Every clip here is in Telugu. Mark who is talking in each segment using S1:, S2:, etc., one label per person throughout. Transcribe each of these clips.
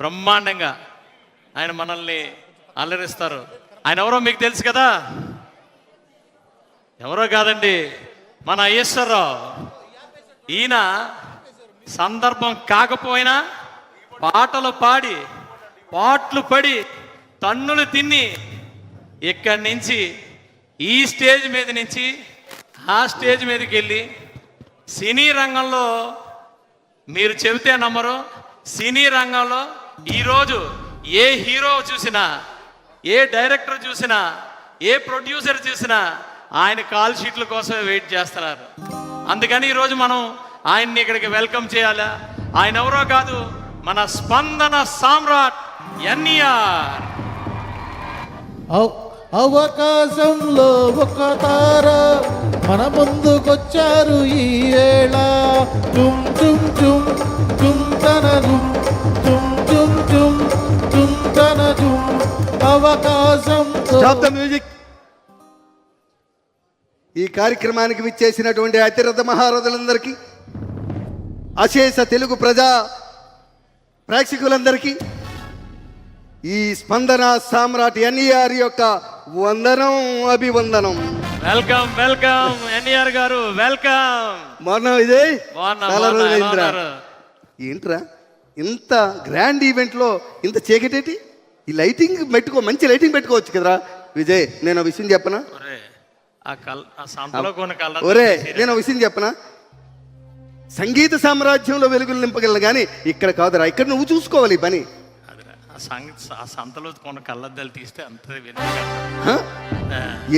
S1: బ్రహ్మాండంగా ఆయన మనల్ని అల్లరిస్తారు. ఆయన ఎవరో మీకు తెలుసు కదా, ఎవరో కాదండి, మన ఈశ్వరరావు. ఈయన సందర్భం కాకపోయినా పాటలు పాడి పాటలు పడి తన్నులు తిని ఇక్కడి నుంచి ఈ స్టేజ్ మీద నుంచి ఆ స్టేజ్ మీదకి వెళ్ళి సినీ రంగంలో మీరు చెబితే నమ్మరు, సినీ రంగంలో ఈరోజు ఏ హీరో చూసినా, ఏ డైరెక్టర్ చూసినా, ఏ ప్రొడ్యూసర్ చూసినా ఆయన కాల్ షీట్ల కోసమే వెయిట్ చేస్తున్నారు. అందుకని ఈరోజు మనం ఆయన్ని ఇక్కడికి వెల్కమ్ చేయాలా. ఆయన ఎవరో కాదు, మన స్పందన సామ్రాట్ ఎన్టీఆర్.
S2: అవకాశంలో ఒక తార మన ముందుకొచ్చారు ఈ వేళ. చుమ్ చుమ్ చుమ్ చుమ్ తన చుమ్ చుమ్ చుమ్ చుమ్ చుమ్ తన చుమ్. అవకాశం.
S3: Stop the music. ఈ కార్యక్రమానికి విచ్చేసినటువంటి అతిరథ మహారథులందరికీ, అశేష తెలుగు ప్రజా ప్రేక్షకులందరికీ ఈ స్పందన సామ్రాట్ ఎన్టీఆర్ యొక్క వందనం, అభివందనం.
S1: వెల్కమ్ వెల్కమ్ ఎన్టీఆర్ గారు, వెల్కమ్.
S3: మొన్న ఇదే
S1: బాగున్నా,
S3: చాలా
S1: బాగున్నా,
S3: రోజులు
S1: ఎలా
S3: అయిందిరా.
S1: ఉన్నారు?
S3: ఏంట్రా ఇంత గ్రాండ్ ఈవెంట్లో ఇంత చీకటేటి? ఈ లైటింగ్ పెట్టుకో, మంచి లైటింగ్ పెట్టుకోవచ్చు కదరా విజయ్. నేను ఆ విషయం చెప్పనా?
S1: ఒరే, ఆ సంతలో కొన్ని కలర్.
S3: ఒరే, నేను ఆ విషయం చెప్పనా? సంగీత సామ్రాజ్యంలో వెలుగులు నింపగలను కానీ ఇక్కడ కాదురా. ఇక్కడ నువ్వు చూసుకోవాలి ఈ పని.
S1: ఆ సంతలో కొన్ని కళ్ళద్దాలు తీస్తే అంత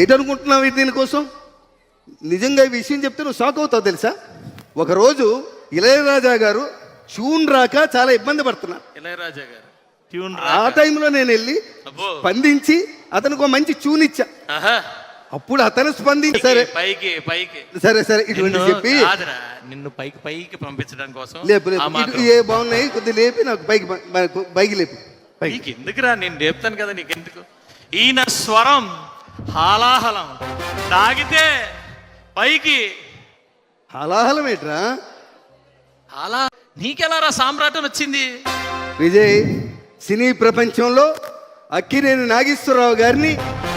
S3: ఏంటనుకుంటున్నావు దీనికోసం? నిజంగా ఈ విషయం చెప్తే నువ్వు షాక్ అవుతావు తెలుసా. ఒకరోజు ఇళయరాజా గారు ట్యూన్ రాక చాలా ఇబ్బంది పడుతున్నారు.
S1: ఇళయరాజా గారు ట్యూన్
S3: ఆ టైంలో నేను వెళ్ళి స్పందించి అతనికి ఒక మంచి ట్యూన్ ఇచ్చా. అప్పుడు అతను స్పందించి సరే
S1: పైకి పైకి
S3: సరే సరే ఇటువంటి చెప్పి
S1: నిన్ను పైకి పైకి పంపించడం కోసం
S3: లేపు లేపు ఏ బాగున్నాయి కొద్దిగా లేపి నాకు పైకి లేపు.
S1: నీకు ఎందుకురా, నేను లేపుతాను కదా, నీకెందుకు? ఈయన స్వరం హాలాహలం, తాగితే పైకి
S3: హలాహలం ఏంట్రా?
S1: అలా నీకెలారా సామ్రాట్ వచ్చింది?
S3: విజయ్, సినీ ప్రపంచంలో అక్కినేని నాగేశ్వరరావు గారిని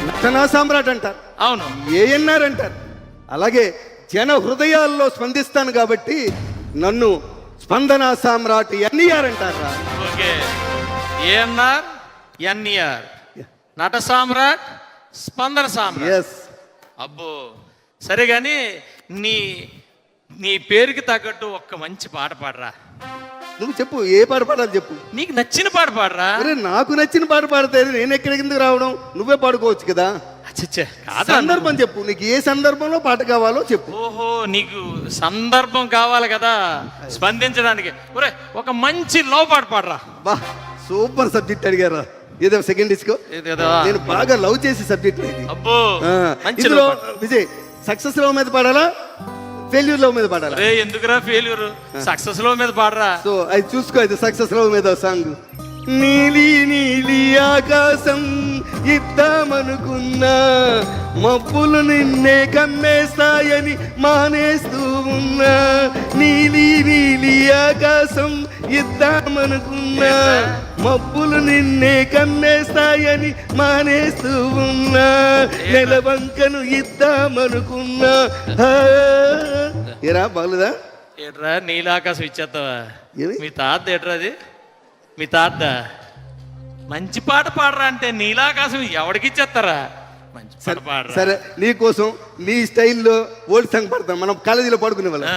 S3: నటనా సామ్రాట్ అంటారు,
S1: అవును,
S3: ఏఎన్ఆర్ అంటారు. అలాగే జన హృదయాల్లో స్పందిస్తాను కాబట్టి నన్ను స్పందన సామ్రాట్ ఎన్టీఆర్ అంటారా?
S1: ఓకే, ఏఎన్ఆర్ ఎన్టీఆర్, నట సామ్రాట్, స్పందన సామ్రాట్.
S3: ఎస్.
S1: అబ్బో సరే కానీ నీ నీ పేరుకి తగ్గట్టు ఒక్క మంచి పాట పాడరా.
S3: నువ్వు చెప్పు, ఏ పాట పాడాలి చెప్పు.
S1: నీకు నచ్చిన పాట పాడరా.
S3: అరే నాకు నచ్చిన పాట పాడితే నేను ఎక్కడికి ఎందుకు రావడం? నువ్వే పాడుకోవచ్చు కదా. సందర్భం చెప్పు, నీకు ఏ సందర్భంలో పాట కావాలో చెప్పు.
S1: ఓహో, నీకు సందర్భం కావాలి కదా స్పందించడానికి. ఒరే, ఒక మంచి లవ్ పాట పాడరా.
S3: బా, సూపర్ సబ్జెక్ట్ అడిగారా. ఏదో సెకండ్ డిస్కో, నేను బాగా లవ్ చేసే సబ్జెక్ట్ ఇది.
S1: అబ్బో,
S3: ఇందులో విజయ్ సక్సెస్ లవ్ మీద పాడాలా, ఫెయిల్యూర్ లవ్ మీద పాడాలా?
S1: ఎందుకురా ఫెయిల్యూర్, సక్సెస్ లవ్ మీద పాడరా.
S3: సో అది చూసుకో, అయితే సక్సెస్ లవ్ మీద సాంగ్. నీలి నీలి ఆకాశం ఇద్దామనుకున్నా, మబ్బులు నిన్నే కమ్మేస్తాయని మానేస్తూ ఉన్నా. నీలి నీలి ఆకాశం ఇద్దామనుకున్నా, మబ్బులు నిన్నే కమ్మేస్తాయని మానేస్తూ ఉన్నా. నెలవంకను ఇద్దామనుకున్నా. ఏరా బాగులేదా?
S1: ఏట్రా నీలాకాశం ఇచ్చేస్తావా? మీ తాత ఏట్రా అది? మీ తాత మంచి పాట పాడరా అంటే నీలాకాశం ఎవడికి ఇచ్చేస్తారా? మంచి పాట పాడరా.
S3: సరే, నీకోసం నీ స్టైల్లో ఓల్డ్ సాంగ్ పడతాం, మనం కాలేజీలో పడుకునే వాళ్ళం.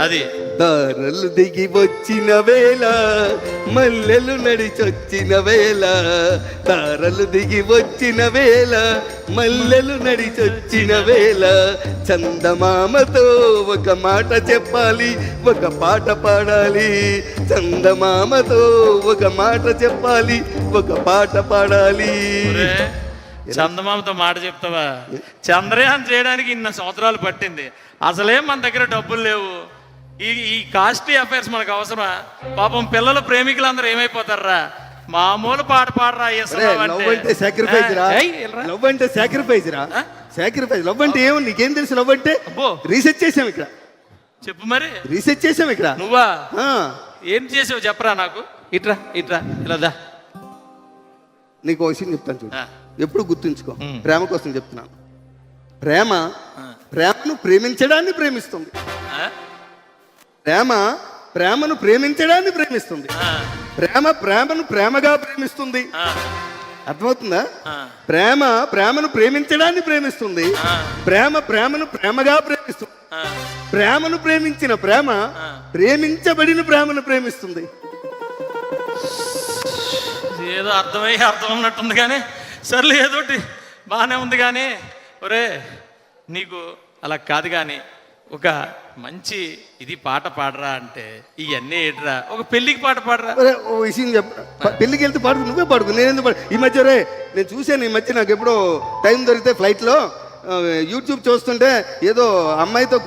S1: అది
S3: దారలు దిగి వచ్చిన వేళ, మల్లెలు నడిచొచ్చిన వేళ, దారలు దిగి వచ్చిన వేళ, మల్లెలు నడిచొచ్చిన వేళ, చందమామతో ఒక మాట చెప్పాలి, ఒక పాట పాడాలి. చందమామతో ఒక మాట చెప్పాలి, ఒక పాట పాడాలి.
S1: చందమామతో మాట చెప్తావా? చంద్రయాన్ చేయడానికి ఇన్ని సంవత్సరాలు పట్టింది, అసలే మన దగ్గర డబ్బులు లేవు. ఈ కాస్ట్లీ అఫైర్స్ మనకు అవసరమా? పాపం పిల్లలు ప్రేమికులందరూ ఏమైపోతారా? మామూలు పాట పాడరా.
S3: లవ్ అంటే సాక్రిఫైస్ రా. లవ్ అంటే సాక్రిఫైస్ రా. సాక్రిఫైస్. లవ్ అంటే ఏమో నీకేం తెలుసు? లవ్ అంటే రీసెర్చ్ చేసాం ఇక్కడ.
S1: చెప్పు మరి.
S3: రీసెర్చ్ చేసాం ఇక్కడ.
S1: నువ్వా? ఏం చేసావు చెప్పరా నాకు. ఇట్రా ఇట్రా ఇలా దా.
S3: నీకు ఒక విషయం చెప్తాను చూడు,
S1: ఆ.
S3: ఎప్పుడు గుర్తుంచుకో. ప్రేమ కోసం చెప్తున్నాను. ప్రేమను ప్రేమించడాన్ని ప్రేమిస్తుంది.
S1: ఆ?
S3: ప్రేమను ప్రేమించడాన్ని ప్రేమిస్తుంది.
S1: ఆ.
S3: ప్రేమను ప్రేమగా ప్రేమిస్తుంది.
S1: ఆ.
S3: అర్థమవుతుందా?
S1: ఆ.
S3: ప్రేమను ప్రేమించడాన్ని ప్రేమిస్తుంది.
S1: ఆ.
S3: ప్రేమను ప్రేమగా ప్రేమిస్తుంది.
S1: ఆ.
S3: ప్రేమను ప్రేమించిన ప్రేమ ప్రేమించబడిన ప్రేమను ప్రేమిస్తుంది.
S1: ఏదో అర్థం ఉన్నట్టుంది కానీ సర్లే ఏదోటి బాగానే ఉంది కానీ ఒరే నీకు అలా కాదు కానీ ఒక మంచి ఇది పాట పాడరా అంటే ఇవన్నీ ఏట్రా, ఒక పెళ్ళికి పాట పాడరా.
S3: ఒరే, ఓ విషయం చెప్ప, పెళ్ళికి వెళ్తే పాడుకు, నువ్వే పాడుకు, నేను ఎందుకు పాడు. ఈ మధ్య నేను చూశాను, ఈ మధ్య నాకు ఎప్పుడో టైం దొరికితే ఫ్లైట్లో యూట్యూబ్ చూస్తుంటే ఏదో అమ్మాయితో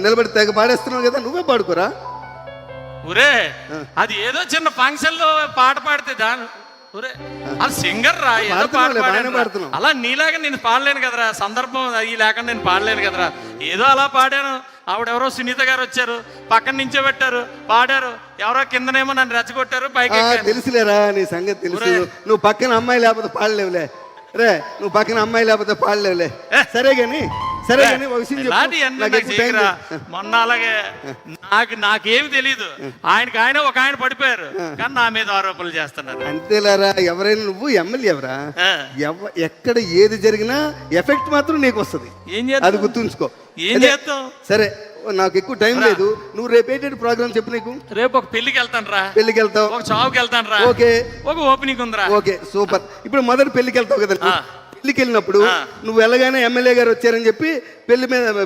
S3: నిలబడి తెగ పాడేస్తున్నావు కదా, నువ్వే పాడుకోరా.
S1: ఒరే అది ఏదో చిన్న ఫంక్షన్ లో పాట పాడితే ఒరే అది సింగర్ రా, ఏదో పాట
S3: పాడుతున్నావులే, బాగానే
S1: పాడాను రా.
S3: పాడుతున్నావు.
S1: అలా నీలాగా నేను పాడలేను కదరా, సందర్భం అయ్యి లేకుండా నేను పాడలేను కదరా. ఏదో అలా పాడాను. ఆవిడెవరో సునీత గారు వచ్చారు, పక్కన నించోబెట్టారు, పాడారు. ఎవరో కిందనేమో నన్ను రెచ్చగొట్టారు, పైకి ఎక్కాను.
S3: తెలుసులేరా, నీ సంగతి తెలుసు. నువ్వు పక్కన అమ్మాయి లేకపోతే పాడలేవులే నువ్వు పక్కన అమ్మాయి లేకపోతే పాడలేవులే. సరే గాని ఒక విషయం చెప్పు.
S1: ఇలాంటివన్నీ
S3: నాకు
S1: నాకు
S3: ఎక్కువ టైం
S1: చేయకురా.
S3: లేదు.
S1: మొన్న అలాగే నాకేమి తెలియదు, ఆయన ఒక ఆయన పడిపోయారు కానీ నా మీద ఆరోపణలు చేస్తున్నారు.
S3: అంతేలారా, ఎవరైనా నువ్వు ఎమ్మెల్యే ఎవరా,
S1: ఆ.
S3: ఎక్కడ ఏది జరిగినా ఎఫెక్ట్ మాత్రం నీకు వస్తుంది.
S1: ఏం చేద్దాం?
S3: అది గుర్తుంచుకో.
S1: ఏం
S3: అదే,
S1: చేద్దాం?
S3: సరే నాకు ఎక్కువ టైం లేదు. నువ్వు రేపు ఏంటంటే ప్రోగ్రామ్ చెప్పు. నీకు
S1: రేపు ఒక పెళ్లికి వెళ్తాను రా,
S3: పెళ్లికి వెళ్తావు,
S1: ఒక చావుకి వెళ్తాను రా,
S3: ఓకే,
S1: ఒక ఓపెనింగ్ ఉందిరా.
S3: Okay, super. ఇప్పుడు మొదటి పెళ్లికి వెళ్తావు కదా,
S1: ఆ.
S3: పెళ్లికి వెళ్ళినప్పుడు
S1: ఆ.
S3: నువ్వు వెళ్ళగానే ఎమ్మెల్యే గారు వచ్చారని చెప్పి పెళ్లి మీద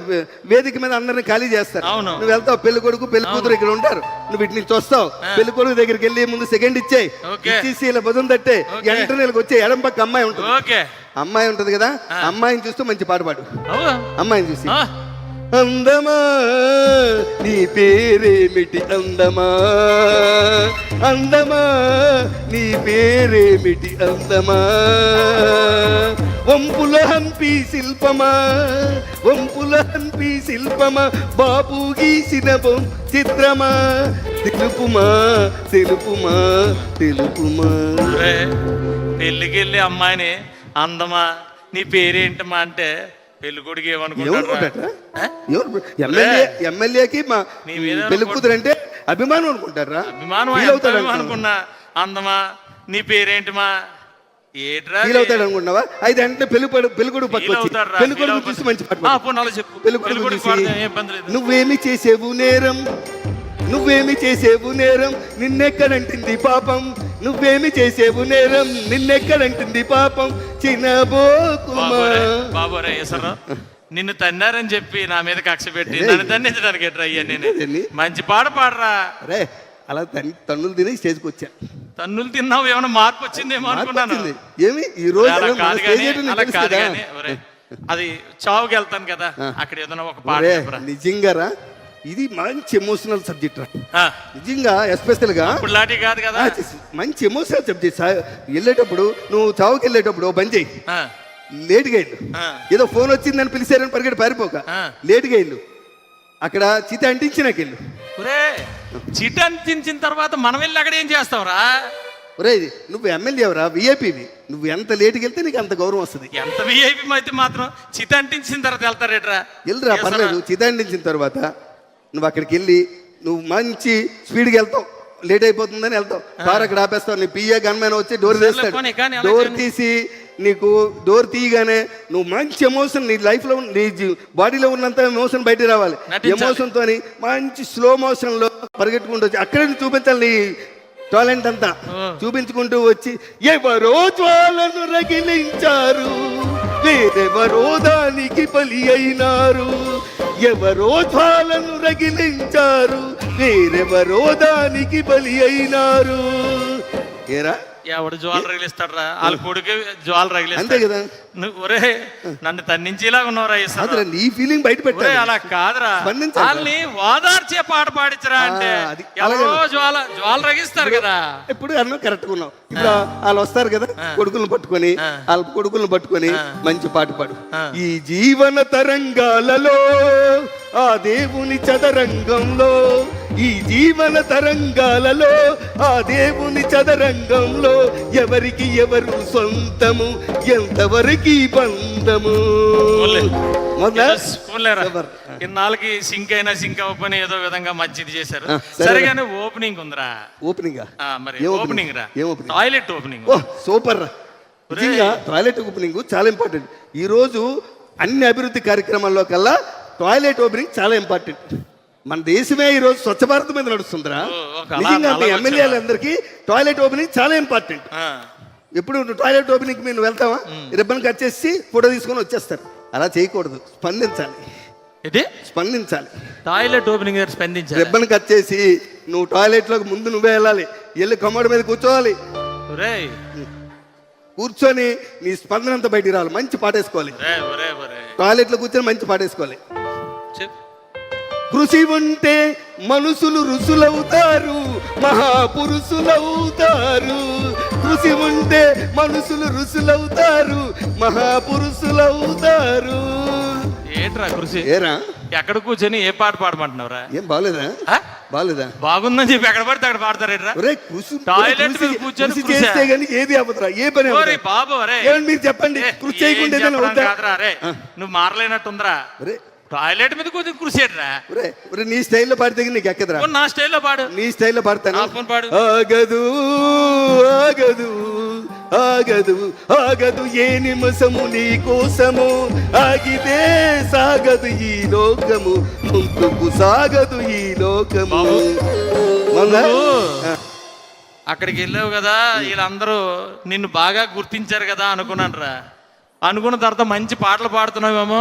S3: వేదిక మీద అందరిని ఖాళీ చేస్తారు.
S1: అవును.
S3: నువ్వు వెళ్తావు, పెళ్లి కొడుకు పెళ్లి కూతురు ఇక్కడ ఉంటారు, నువ్వు ఇటు నుంచి వస్తావు, పెళ్లి కొడుకు దగ్గరికి వెళ్ళి ముందు సెకండ్ ఇచ్చేయి,
S1: ఓకే.
S3: ఇచ్చేసి ఇలా భుజం తట్టే,
S1: ఓకే.
S3: వెంటనే వచ్చే ఎడం పక్క అమ్మాయి ఉంటుంది.
S1: ఓకే,
S3: అమ్మాయి ఉంటది కదా, అమ్మాయిని చూస్తూ మంచి పాట పాడు.
S1: అవునా?
S3: అమ్మాయిని చూసి
S1: ఆ.
S3: అందమా నీ పేరేమిటి, అందమా అందమా నీ పేరేమిటి, అందమా వంపుల హంపి శిల్పమా, వంపుల హంపి శిల్పమా, బాపు గీసిన చిత్రమా, తెలుపుమా తెలుపుమా తెలుపుమా.
S1: ఒరే, పెళ్లికి వెళ్ళి అమ్మాయిని అందమా నీ పేరేంటమ్మా అంటే పెళ్లి కొడుకు ఏమనుకుంటాడు?
S3: ఎమ్మెల్యేకి మా
S1: నీ మీద
S3: పెళ్లి కూతురు అంటే అభిమానం అనుకుంటారా?
S1: అభిమానం
S3: ఫీల్ అవుతాడు
S1: అనుకున్నా. అందమా నీ పేరేంటమా ఏట్రా
S3: ఫీల్ అవుతాడు అనుకున్నావా? అయితే అంటే పెళ్ళికొడుకు పక్క వచ్చి పెళ్ళికొడుకు చూసి మంచి పాట పాడు. పెళ్ళికొడుకు చూసి నువ్వేమి చేసేవు నేరం, నువ్వేమి చేసేవు నేరం, నిన్నెక్కడంటుంది పాపం, నువ్వేమి చేసేవు నేరం, నిన్నెక్కడంటుంది పాపం, చిన్నబోకుమా.
S1: బాబోరే నిన్ను తన్నారని చెప్పి నా మీద కక్ష పెట్టి నన్ను తన్నించడానికి ఎట్రా అయ్యా? నేను మంచి పాట పాడరా.
S3: రే అలా తన్నులు తిని స్టేజ్కి వచ్చా.
S1: తన్నులు తిన్నావు, ఏమైనా మార్పు వచ్చిందేమో అనుకున్నాను.
S3: ఏమి ఈ రోజు
S1: అలా కాదు కానీ ఒరే, అది చావుకి వెళ్తాను కదా, అక్కడ ఏదైనా ఒక పాట చెప్పరా.
S3: నిజంగా రా, ఇది మంచి ఎమోషనల్ సబ్జెక్ట్ రా, నిజంగా ఎస్పెషల్ గా.
S1: ఇప్పుడు లాంటి కాదు కదా,
S3: మంచి ఎమోషనల్ సబ్జెక్ట్. వెళ్ళేటప్పుడు నువ్వు చావుకి వెళ్ళేటప్పుడు బంద్ చేయి, లేటుగా వెళ్ళు. ఏదో ఫోన్ వచ్చిందని పిలిచారని పరిగెట్టి పారిపోక, లేటుగా వెళ్ళు. అక్కడ చిత అంటించినాకెళ్ళు.
S1: ఒరే చిట అంటించిన తర్వాత మనం వెళ్ళి అక్కడ ఏం చేస్తావురా?
S3: ఒరే నువ్వు ఎమ్మెల్యే ఎవరా, విఐపివి, నువ్వు ఎంత లేటుకి వెళ్తే నీకు అంత గౌరవం వస్తుంది.
S1: ఎంత విఐపి అయితే మాత్రం చిత అంటించిన తర్వాత వెళ్తారేట్రా?
S3: వెళ్ళరా, పర్లేదు. చిత అంటించిన తర్వాత నువ్వు అక్కడికి వెళ్ళి నువ్వు మంచి స్పీడ్కి వెళ్తావు, లేట్ అయిపోతుందని వెళ్తావు, కారు అక్కడ ఆపేస్తావు, నీ పిఏ గన్మెన్ వచ్చి డోర్ తీస్తాడు, డోర్ తీసి నీకు డోర్ తీయగానే నువ్వు మంచి ఎమోషన్, నీ లైఫ్లో నీ బాడీలో ఉన్నంత ఎమోషన్ బయట రావాలి. ఎమోషన్ తోని మంచి స్లో మోషన్ లో పరిగెట్టుకుంటూ వచ్చి అక్కడే చూపించాలి నీ టాలెంట్ అంతా. చూపించుకుంటూ వచ్చి ఎవరో జ్వాలను రగిలించారు, వేరెవరో దానికి బలి అయినారు, ఎవరో జ్వాలను రగిలించారు, వేరెవరో దానికి బలి అయినారు. ఏరా
S1: ఎవడు జ్వాల రగిలిస్తాడు రా? వాళ్ళ కొడుకు జ్వాల రగిలిస్తాడు
S3: అంతే కదా.
S1: ఒరే నన్ను తన్నించేలా ఉన్నావురా.
S3: నీ ఫీలింగ్ బయట పెట్టాలి.
S1: అలా కాదురా, వాళ్ళని ఓదార్చే పాట పాడించరా అంటే ఎవరో జ్వాల రగిస్తారు కదా.
S3: ఇప్పుడు అన్న కరెక్ట్ గా ఉన్నావు. ఇప్పుడు వాళ్ళు వస్తారు కదా, కొడుకులను పట్టుకొని, వాళ్ళ కొడుకులను పట్టుకొని మంచి పాట పాడు. ఈ జీవన తరంగాలలో ఆ దేవుని చదరంగంలో ఈ జీవన తరంగాలలో ఆ దేవుని చదరంగంలో ఎవరికి ఎవరు సొంతము, ఎంతవరకు బంధము. మొదలా?
S1: ఇన్నాళ్ళకి సింక్ అయినా సింక్ అవ్వని ఏదో విధంగా మంచిది చేశారు.
S3: సరే.
S1: సరిగానే ఓపెనింగ్ ఉందిరా.
S3: ఓపెనింగ్
S1: మరి
S3: ఏ
S1: ఓపెనింగ్ రా,
S3: ఏం ఓపెనింగ్?
S1: Toilet opening.
S3: ఓ సూపర్ రా. నిజంగా టాయిలెట్ ఓపెనింగ్ చాలా ఇంపార్టెంట్. ఈ రోజు అన్ని అభివృద్ధి కార్యక్రమాల్లో కల్లా టాయిలెట్ ఓపెనింగ్ చాలా ఇంపార్టెంట్. మన దేశమే ఈ రోజు స్వచ్ఛ భారత్ మీద నడుస్తుందిరా. నిజంగా ఎమ్మెల్యేలందరికీ టాయిలెట్ ఓపెనింగ్ చాలా ఇంపార్టెంట్. ఎప్పుడు నువ్వు టాయిలెట్ ఓపెనింగ్ మీరు వెళ్తావా, రిబ్బన్ కట్ చేసి ఫోటో తీసుకొని వచ్చేస్తారు. అలా చేయకూడదు, స్పందించాలి. స్పందించాలి.
S1: టాయిలెట్ ఓపెనింగ్ స్పందించాలి.
S3: రిబ్బన్ కట్ చేసి నువ్వు టాయిలెట్ లోకి ముందు నువ్వే వెళ్ళాలి, వెళ్ళి కమ్మడి మీద కూర్చోవాలి. కూర్చొని నీ స్పందన అంతా బయటికి రావాలి. మంచి పాట వేసుకోవాలి. టాయిలెట్ లో కూర్చొని మంచి పాట వేసుకోవాలి. కృషి ఉంటే మనుషులు ఋషులవుతారు, మహాపురుషులవుతారు. కృషి ఉంటే మనుషులు ఋషులవుతారు, మహాపురుషులవుతారు.
S1: ఏంట్రా కృషి?
S3: ఏరా
S1: ఎక్కడ కూర్చొని ఏ పాట పాడమంటున్నావురా?
S3: ఏం బాగాలేదా? బాగాలేదా?
S1: బాగుందని చెప్పి ఎక్కడ పడితే అక్కడ పాడతారేట్రా? టాయిలెట్ మీద కూర్చొని
S3: చేస్తే గానీ ఏది అవ్వదురా, ఏ పని అవ్వదు.
S1: బాబు అరే
S3: మీరు చెప్పండి, కృషి చేయకుండా
S1: నువ్వు మారలేనట్టుందిరా. టాయిలెట్ మీద కూర్చొని కృషి ఏంట్రా?
S3: నీ స్టైల్లో పాడితే నీకు ఎక్కదురా.
S1: నా స్టైల్లో పాడు.
S3: నీ స్టైల్లో పాడతాను.
S1: పాడు.
S3: ఆగదు ఆగదు ఆగదు ఆగదు ఏ నిమిషము నీ కోసము, ఆగితే సాగదు ఈ లోకము, ముందుకు సాగదు ఈ లోకము.
S1: అక్కడికి వెళ్ళావు కదా, వీళ్ళందరూ నిన్ను బాగా గుర్తించారు కదా అనుకున్నాను రా. అనుకున్న తర్వాత మంచి పాటలు పాడుతున్నావేమో.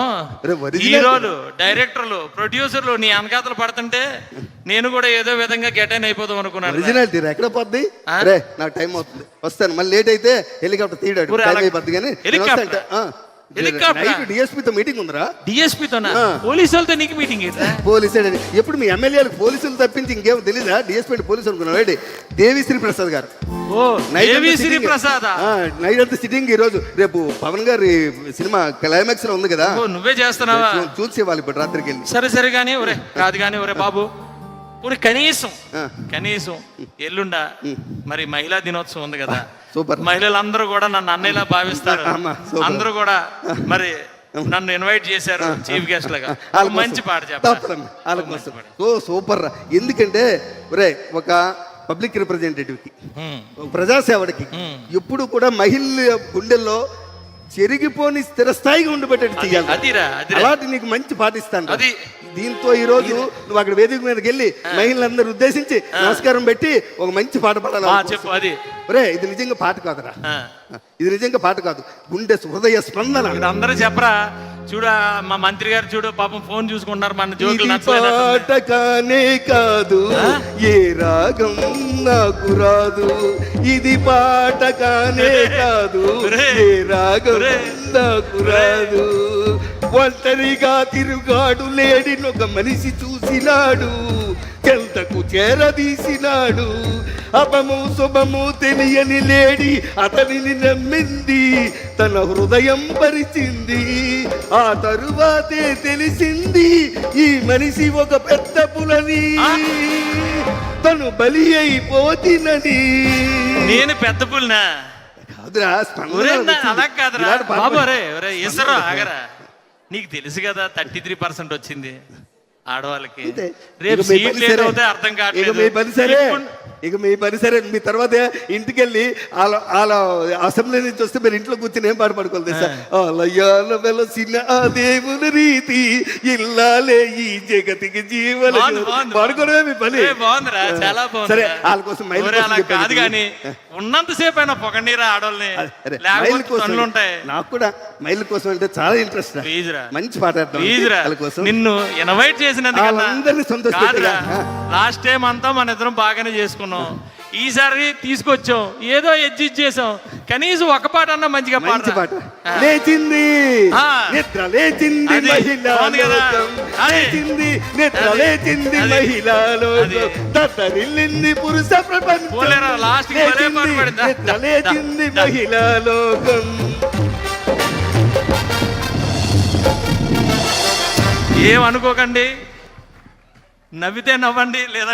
S1: హీరోలు, డైరెక్టర్లు, ప్రొడ్యూసర్లు నీ వెనకాతలు పడుతుంటే నేను కూడా ఏదో విధంగా గెటైన్ అయిపోదాం అనుకున్నాను.
S3: ఒరిజినాలిటీ ఎక్కడ పోద్ది? నాకు టైం అవుతుంది, వస్తాను. మళ్ళీ లేట్ అయితే హెలికాప్టర్ తీయడాడు అయిపోద్ది. కానీ డిఎస్పీతో మీటింగ్ ఉందిరా.
S1: డిఎస్పీతోనా? పోలీసులతో నీకు మీటింగ్ ఏంటా?
S3: పోలీసు ఎప్పుడు మీ ఎమ్మెల్యేలకు పోలీసులు తప్పించి ఇంకేమో తెలీదా? డిఎస్పీ అంటే పోలీసు అనుకున్నావు. దేవిశ్రీ ప్రసాద్ గారు నైట్ అంతా సిట్టింగ్. ఈ రోజు రేపు పవన్ గారి సినిమా క్లైమాక్స్ లో ఉంది కదా,
S1: నువ్వే చేస్తున్నావా?
S3: చూసి వాళ్ళు ఇప్పుడు రాత్రికి వెళ్ళి.
S1: సరే కానీ ఒరే కాదు కానీ ఒరే బాబు, కనీసం ఎల్లుండా మరి మహిళా దినోత్సవం ఉంది కదా.
S3: సూపర్.
S1: మహిళలందరూ కూడా నన్ను అన్నయ్యలా భావిస్తారు. అందరూ కూడా మరి నన్ను ఇన్వైట్ చేశారు చీఫ్ గెస్ట్ లాగా. మంచి పాట చెప్పాలి.
S3: సూపర్ రా. ఎందుకంటే ఒక పబ్లిక్ రిప్రజెంటేటివ్ కి, ప్రజాసేవడికి ఎప్పుడు కూడా మహిళ గుండెల్లో చెరిగిపోని స్థిరస్థాయిగా ఉండిపెట్టేట్టు చేయాలి. అలాంటి నీకు మంచి పాటిస్తాను. దీంతో ఈ రోజు నువ్వు అక్కడ వేదిక మీదకి వెళ్ళి మహిళలందరూ ఉద్దేశించి నమస్కారం పెట్టి ఒక మంచి పాట పాడాలి.
S1: చెప్పు. అది
S3: ఇది నిజంగా పాట కాదురా, ఇది నిజంగా పాట కాదు, గుండె హృదయ స్పందన.
S1: అందరూ చెప్పరా. చూడ మా మంత్రి గారు చూడు పాపం ఫోన్ చూసుకుంటున్నారు. మన
S3: పాట కానే కాదు, ఏ రాగం నాకు రాదు. ఇది పాట కానే కాదు, ఏ రాగం నాకు రాదు. ఒంటరిగా తిరుగాడు లేడినొక మనిషి చూసినాడు, చెంతకు చేరదీసినాడు. అపము శుభము తెలియని లేడి అతనిని నమ్మింది, తన హృదయం పరిచింది. ఆ తరువాతే తెలిసింది ఈ మనిషి ఒక పెద్ద పులని, తను బలి అయిపోతినని.
S1: నేను పెద్ద పులినా?
S3: కాదురా,
S1: అలా కాదురా బాబు. ఎసరా ఆగరా, నీకు తెలుసు కదా 33% వచ్చింది ఆడవాళ్ళకి. రేపు సీట్ లేట్ అవుతే అర్థం కావట్లేదు.
S3: ఇక మీ పని సరే. మీ తర్వాత ఇంటికి వెళ్ళి వాళ్ళ అసెంబ్లీ నుంచి వస్తే మీరు ఇంట్లో కూర్చొని ఏం పాట పాడుకోవాలి సార్? అలయాల వెలసిన ఆ దేవుని రీతి ఇల్లాలే ఈ జగతికి జీవన పాడుకోవడమే మీ పని.
S1: బాగుందిరా, చాలా బాగుంది.
S3: సరే వాళ్ళ కోసం
S1: కాదు కానీ ఉన్నంతసేపు అయినా పొగండిరా ఆడవాళ్ళని. ఉంటాయి.
S3: నాకు కూడా మైల్ కోసం అంటే చాలా ఇంట్రెస్ట్. మంచి పాట
S1: నిన్ను ఇన్వైట్ చేసినందుకు
S3: అందరినీ సంతోషంగా.
S1: లాస్ట్ టైం అంతా మన ఇద్దరం బాగానే చేసుకున్నాం. ఈసారి తీసుకొచ్చాం, ఏదో ఎడ్జిట్ చేసాం. కనీసం ఒక పాట అన్నా మంచిగా పాట.
S3: లేచింది నిద్ర లేచింది మహిళా లోకం, లేచింది నిద్ర లేచింది మహిళా లోకం, దత్తరిల్లింది పురుష ప్రపంచం, నిద్ర లేచింది మహిళా లోకం.
S1: ఏమనుకోకండి, నవ్వితే నవ్వండి, లేదంటే